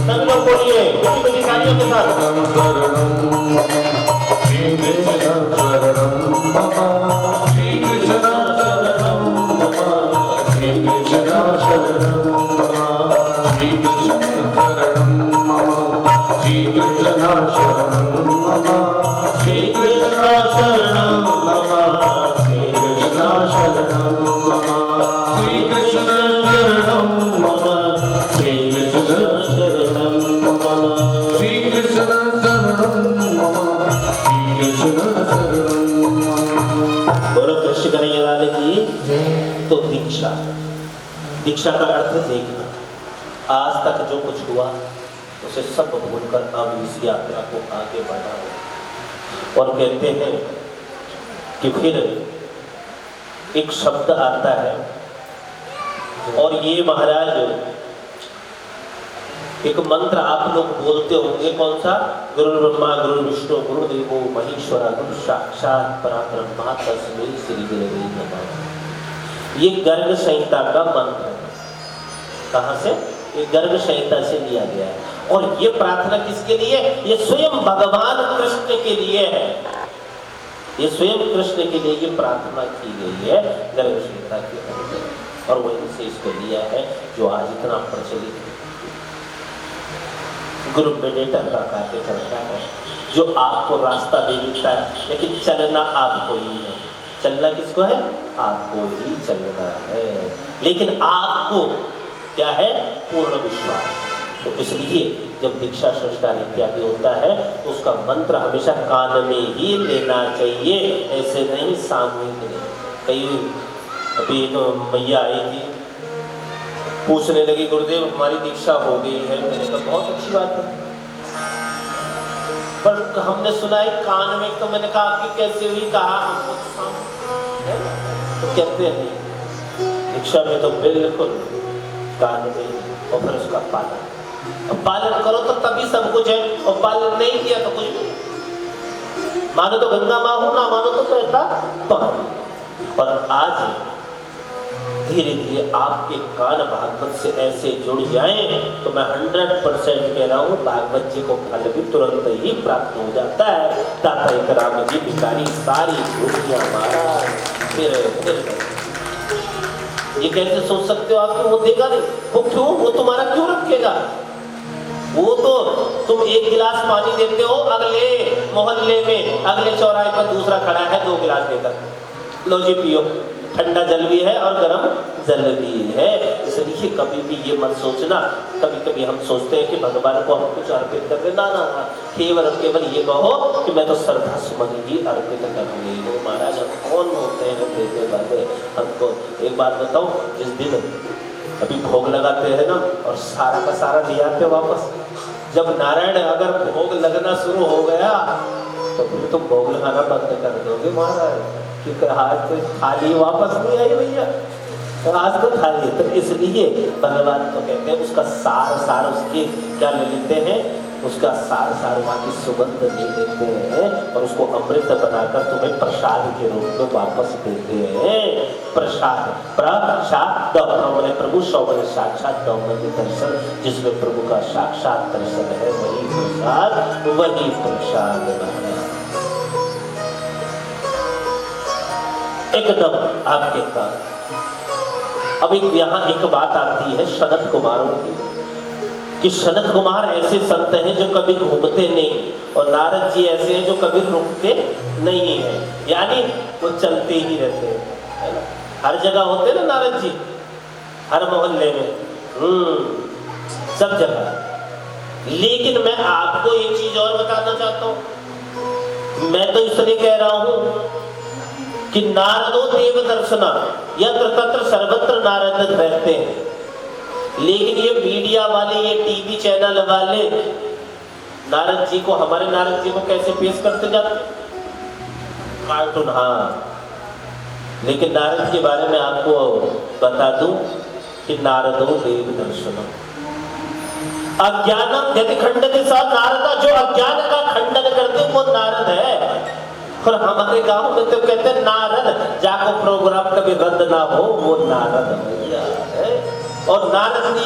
सभी लोग बोलिए मीठी मीठी तालियों के साथ। श्री कृष्ण शरणं मम श्री कृष्ण शरणं मम श्री कृष्ण शरणं मम श्री कृष्ण शरणं मम श्री कृष्ण शरणं मम श्री कृष्ण शरणं मम श्री कृष्ण शरणं मम श्री कृष्ण शरणं मम श्री कृष्ण शरणं मम श्री कृष्ण शरणं मम बोलो कृष्ण कन्हैया लाल की। तो दीक्षा, दीक्षा का अर्थ देखना। आज तक जो कुछ हुआ उसे सब भूलकर अब इस यात्रा को आगे बढ़ाओ। और कहते हैं कि फिर एक शब्द आता है और ये महाराज एक मंत्र आप लोग बोलते होंगे, कौन सा? गुरु ब्रह्मा गुरु विष्णु गुरुदेवो महेश्वरा गुरु साक्षात परब्रह्म तस्मै श्री गुरवे नमः। ये गर्ग संहिता का मंत्र है। कहाँ से? ये गर्ग संहिता से लिया गया है। और ये प्रार्थना किसके लिए? ये स्वयं भगवान कृष्ण के लिए है। ये स्वयं कृष्ण के लिए ये प्रार्थना की गई है गर्ग संहिता के अंदर। और वहीं से इसको लिया है जो आज इतना प्रचलित है। ग्रुप मेडिटेटर का कार्य करता है, जो आपको रास्ता दे देता है, लेकिन चलना आपको ही है। चलना किसको है? आपको ही चलना है। लेकिन आपको क्या है? पूर्ण विश्वास। तो इसलिए जब दीक्षा संस्कार इत्यादि होता है तो उसका मंत्र हमेशा कान में ही लेना चाहिए, ऐसे नहीं सामूहिक नहीं। कई अभी तो मैया आई थी, पूछने लगी गुरुदेव हमारी दीक्षा हो गई है। मैंने कहा बहुत अच्छी बात है, पर हमने सुना है कान में। तो मैंने कहा आपकी कैसे हुई? कहा हमको तो कहते हैं दीक्षा में तो बिल्कुल कान में, और फिर उसका पालन। पालन करो तो तभी सब कुछ है, और पालन नहीं किया तो कुछ नहीं। मानो तो गंगा माँ हूं, ना मानो तो कहता पानी। और आज धीरे धीरे आपके कान भागवत से ऐसे जुड़ जाएं तो मैं 100% कह रहा हूँ भागवत जी को फल भी तुरंत ही प्राप्त हो जाता है। दाता एक राम जी भिखारी सारी भूखियां मारा फिर ये कैसे सोच सकते हो आप कि वो देगा नहीं? वो क्यों? वो तुम्हारा क्यों रखेगा? वो तो तुम एक गिलास पानी देते हो, अगले मोहल्ले में अगले चौराहे पर दूसरा खड़ा है 2 गिलास देकर, लो जी पियो। ठंडा जल भी है और गर्म जल भी है। इसलिए कभी भी ये मत सोचना। कभी कभी हम सोचते हैं कि भगवान को हम कुछ अर्पित कर रहे, ना ना ना, केवल केवल ये कहो कि मैं तो श्रद्धा सुमन ही अर्पित कर रही हूँ। महाराज हम कौन होते हैं देने वाले? हमको एक बात बताओ, जिस दिन अभी भोग लगाते हैं ना और सारा का सारा ले आते वापस, जब नारायण अगर भोग लगना शुरू हो गया तो फिर तुम भोग लगाना बंद कर दोगे महाराज, क्योंकि आज तो थाली वापस नहीं आई भैया, तो आज तो थाली। तो इसलिए भगवान को कहते हैं उसका सार उसके क्या ले लेते हैं? उसका सार की सुगंध ले लेते हैं और उसको अमृत बनाकर तुम्हें प्रसाद के रूप में वापस देते हैं। प्रसाद मैंने प्रभु सौमन साक्षात दर्शन, जिसमें प्रभु का साक्षात दर्शन है वही प्रसाद, वही प्रसाद है एकदम आपके काम। अब यहाँ एक बात आती है सनत कुमारों की, कि सनत कुमार ऐसे संत हैं जो कभी घूमते नहीं, और नारद जी ऐसे हैं जो कभी रुकते नहीं है, यानी वो चलते ही रहते हैं, है ना? हर जगह होते ना नारद जी, हर मोहल्ले में, सब जगह। लेकिन मैं आपको एक चीज और बताना चाहता हूं, मैं तो इसलिए कह रहा हूं कि नारदो देव दर्शना यत्र तत्र सर्वत्र नारद रहते हैं। लेकिन ये मीडिया वाले, ये टीवी चैनल वाले नारद जी को, हमारे नारद जी को कैसे पेश करते जाते? कार्टून, हाँ। लेकिन नारद के बारे में आपको बता दूं कि नारदो देव दर्शनम अज्ञानम यदि खंडते सा नारदा, जो अज्ञान का खंडन करते वो नारद है। और हमारे गांव में तो कहते हैं नारद जाको प्रोग्राम कभी रद्द ना हो वो नारद है। और नारद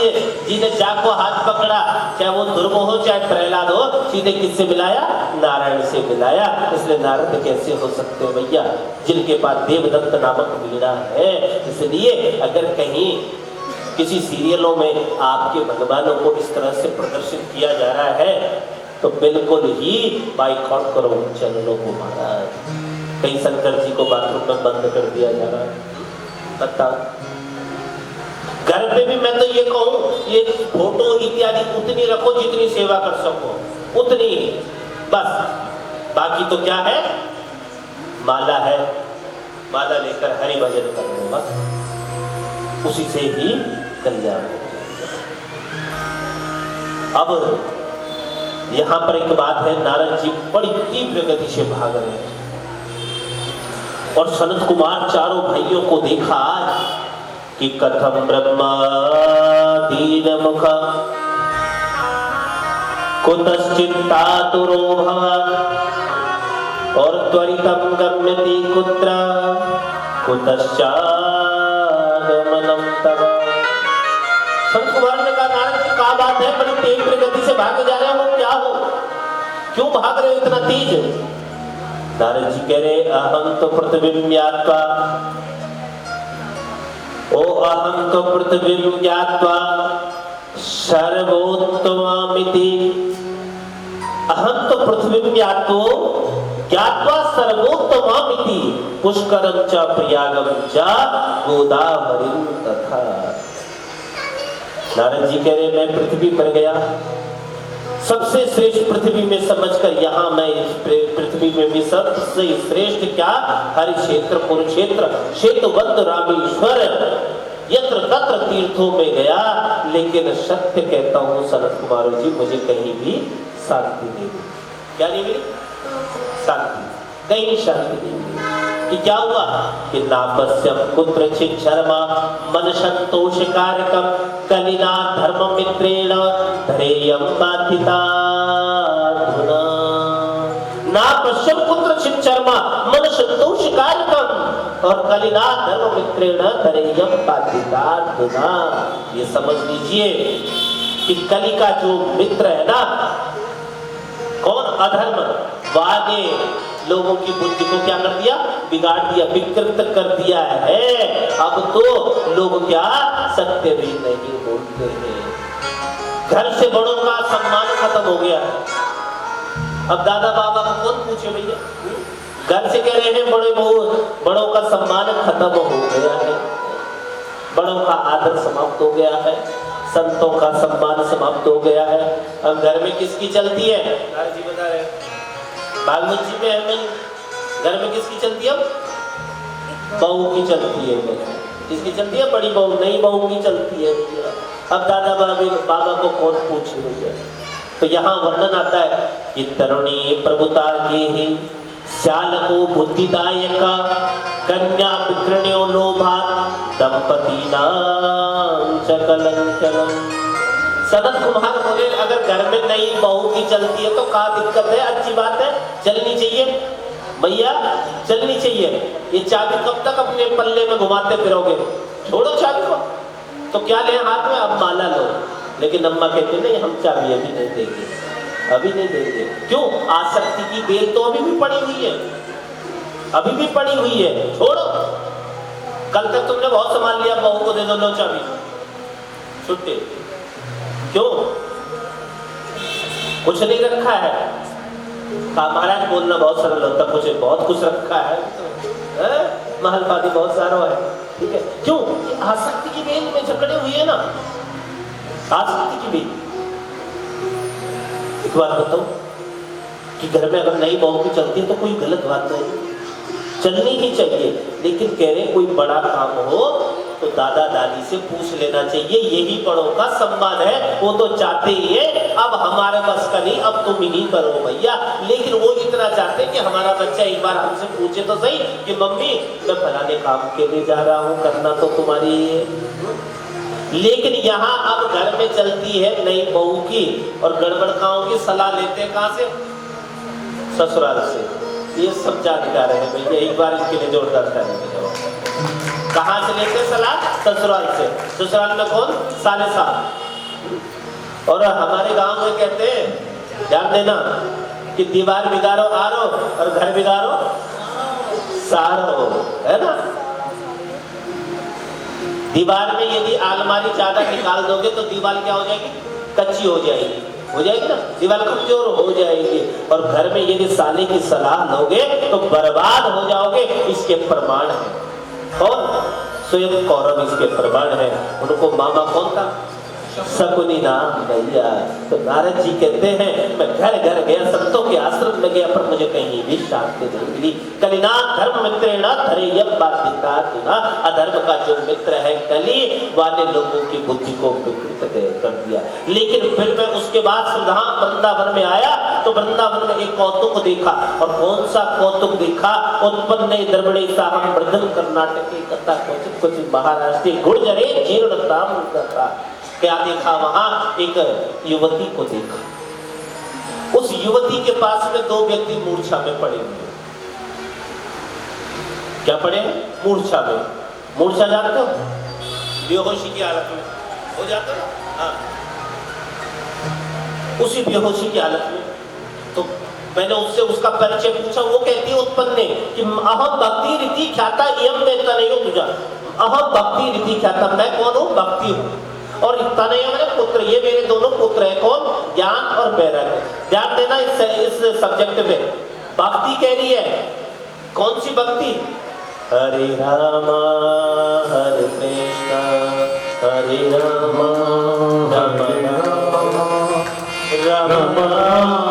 जी ने जाको हाथ पकड़ा, चाहे वो ध्रुव हो चाहे प्रहलाद हो, सीधे किससे मिलाया? नारायण से मिलाया। इसलिए नारद कैसे हो सकते हो भैया, जिनके पास देवदत्त नामक वीणा है। इसलिए अगर कहीं किसी सीरियलों में आपके भगवानों को इस तरह से प्रदर्शित किया जा रहा है तो बिल्कुल ही बाइकआउट करो उन चैनलों को महाराज। कहीं शंकर जी को बाथरूम में बंद कर दिया जा रहा है, बताओ। घर पे भी मैं तो ये कहूँ, ये फोटो इत्यादि उतनी रखो जितनी सेवा कर सको, उतनी ही बस। बाकी तो क्या है, माला है, माला लेकर हरि भजन कर लो बस, उसी से ही कल्याण हो जाएगा। अब यहां पर एक बात है, नारद जी बड़ी तीव्र गति से भाग रहे हैं और सनत कुमार चारों भाइयों को देखा कि कथम ब्रह्मादीन मुख कुतश्चित्तातुरो भवत् और त्वरितम गम्यति कुत्र कुतश्चागमनं तव। संत कुमार ने कहा, नारद जी क्या बात है, बड़ी तीव्र गति से भागे जा रहे हो, क्या हो, क्यों भाग रहे हो इतना तेज? नारद जी कह रहे, अहम तो पृथ्वी ज्ञात्वा, ओ अहम तो पृथ्वी ज्ञात्वा सर्वोत्तमामिति। अहम तो पृथ्वी ज्ञात्वा सर्वोत्तमामिति पुष्करं च प्रयागं च गोदावरीं तथा। नारद जी कह रहे, मैं पृथ्वी पर गया, सबसे श्रेष्ठ पृथ्वी में समझकर यहाँ मैं इस पृथ्वी में भी सबसे श्रेष्ठ क्या, हरि क्षेत्र कुरुक्षेत्र क्षेत्रबद्ध रामेश्वर यत्र तत्र तीर्थों में गया, लेकिन सत्य कहता हूँ सनत कुमार जी, मुझे कहीं भी शांति नहीं मिली। क्या नहीं मिली? शांति, कहीं शांति नहीं मिली। कि क्या हुआ कि नापस्यम कुत्रचित् शर्मा मन संतोष कारकम कलिना धर्म मित्रेण धरेयं बाधिताधुना। नापस्यम कुत्रचित् शर्मा मन संतोष कारकम और कलिना धर्म मित्रेण धरेयं बाधिताधुना। ये समझ लीजिए कि कली का जो मित्र है ना, कौन? अधर्म। वागे लोगों की बुद्धि को क्या कर दिया? बिगाड़ दिया, विकृत कर दिया है। अब तो लोग क्या, सत्य भी नहीं बोलते हैं। घर से बड़ों का सम्मान खत्म हो गया। अब दादा बाबा को कौन पूछे भैया? घर से कह रहे हैं बड़ों का सम्मान खत्म हो गया है, बड़ों का आदर समाप्त हो गया है, संतों का सम्मान समाप्त हो गया है। अब घर में किसकी चलती है? जी बता रहे भागवत जी में हमें घर में किसकी चलती है? बहू की चलती है। किसकी चलती है? बड़ी बहू, नई बहू की चलती है। अब दादा बाबा को कौन पूछे भैया? तो यहाँ वर्णन आता है कि तरुणी प्रभुता के ही श्याल को बुद्धिदायक कन्या विक्रण्यो लोभात दंपति नाम चकलंचलम। सनत कुमार बोले, अगर घर में नई बहू की चलती है तो क्या दिक्कत है? अच्छी बात है, चलनी चाहिए भैया, चलनी चाहिए। ये चाबी कब तक अपने पल्ले में घुमाते फिरोगे? छोड़ो चाबी को। तो क्या ले हाथ में? अब माला लो। लेकिन अम्मा कहते नहीं, हम चाबी अभी नहीं देंगे, अभी नहीं देंगे। क्यों? आसक्ति की बेल तो अभी भी पड़ी हुई है, अभी भी पड़ी हुई है, छोड़ो। कल तक तुमने बहुत संभाल लिया, बहू को दे दो, लो चाबी, छुट्टी। क्यों? कुछ नहीं रखा है। महाराज बोलना बहुत सरल होता, कुछ बहुत कुछ रखा है, महल पादी बहुत सारा है, ठीक है। क्यों? आसक्ति की बेल में जकड़े हुए है ना, आसक्ति की बेल। एक बात बताओ कि घर में अगर नई बहू की चलती है तो कोई गलत बात नहीं, चलनी ही चाहिए। लेकिन कह रहे कोई बड़ा काम हो तो दादा दादी से पूछ लेना चाहिए, यही बड़ों का सम्मान है। वो तो चाहते ही है, अब हमारे बस का नहीं, अब तुम ही करो भैया। लेकिन वो इतना चाहते कि हमारा बच्चा एक बार हमसे पूछे तो सही कि मम्मी मैं फलाने काम के लिए जा रहा हूँ, करना तो तुम्हारी है। लेकिन यहाँ अब घर में चलती है नई बहू की और गड़बड़काओं की सलाह लेते हैं कहाँ से? ससुराल से। ये सब जानकार है भैया, एक बार इसके लिए जोरदार ताली बजाओ। कहाँ से लेते सलाह? ससुराल से। ससुराल में कौन? साले साल। और हमारे गांव में कहते हैं, ध्यान देना, कि दीवार बिगाड़ो आरो और घर बिगाड़ो सारो, है ना। दीवार में यदि अलमारी ज्यादा निकाल दोगे तो दीवार क्या हो जाएगी? कच्ची हो जाएगी ना, दीवार कमजोर हो जाएगी। और घर में यदि साले की सलाह लोगे तो बर्बाद हो जाओगे, इसके प्रमाण है। और स्वयं कौरव इसके प्रमाण है। उनको मामा कौन था? शकुनी नाम भैया। तो नारद जी कहते हैं, मैं घर घर गया, संतों के आश्रम में गया, पर मुझे कहीं भी शांति नहीं मिली। कलिना धर्म मित्रेण धरे यम बाधिका तुना। अधर्म का जो मित्र है कली, वाले लोगों की बुद्धि को विकृत कर दिया। लेकिन फिर मैं उसके बाद वृंदावन में आया तो वृंदावन में एक कौतुक देखा। और कौन सा कौतुक देखा? उत्पन्न द्रविड़े साहम मृदंग कर्नाटक कथा क्वचित क्वचित महाराष्ट्र गुर्जरे जीर्णताम कथा। क्या देखा वहां? एक युवती को देखा। उस युवती के पास में दो व्यक्ति मूर्छा में पड़े हुए। क्या पड़े? मूर्छा में। मूर्छा जानते हो? बेहोशी की हालत में हो जाता ना। हाँ, उसी बेहोशी की हालत में। तो मैंने उससे उसका परिचय पूछा। वो कहती है उत्पन्न कि अहम भक्ति रीति ख्याता यम में तनयो तुझा। अहम भक्ति रीति ख्याता, मैं कौन हूँ? भक्ति हूँ। और तनय मेरे पुत्र, ये मेरे दोनों पुत्र हैं। कौन? ज्ञान और वैराग्य। ध्यान देना इस सब्जेक्ट में। भक्ति कह रही है, कौन सी भक्ति? हरे रामा हरे कृष्णा हरे रामा राम राम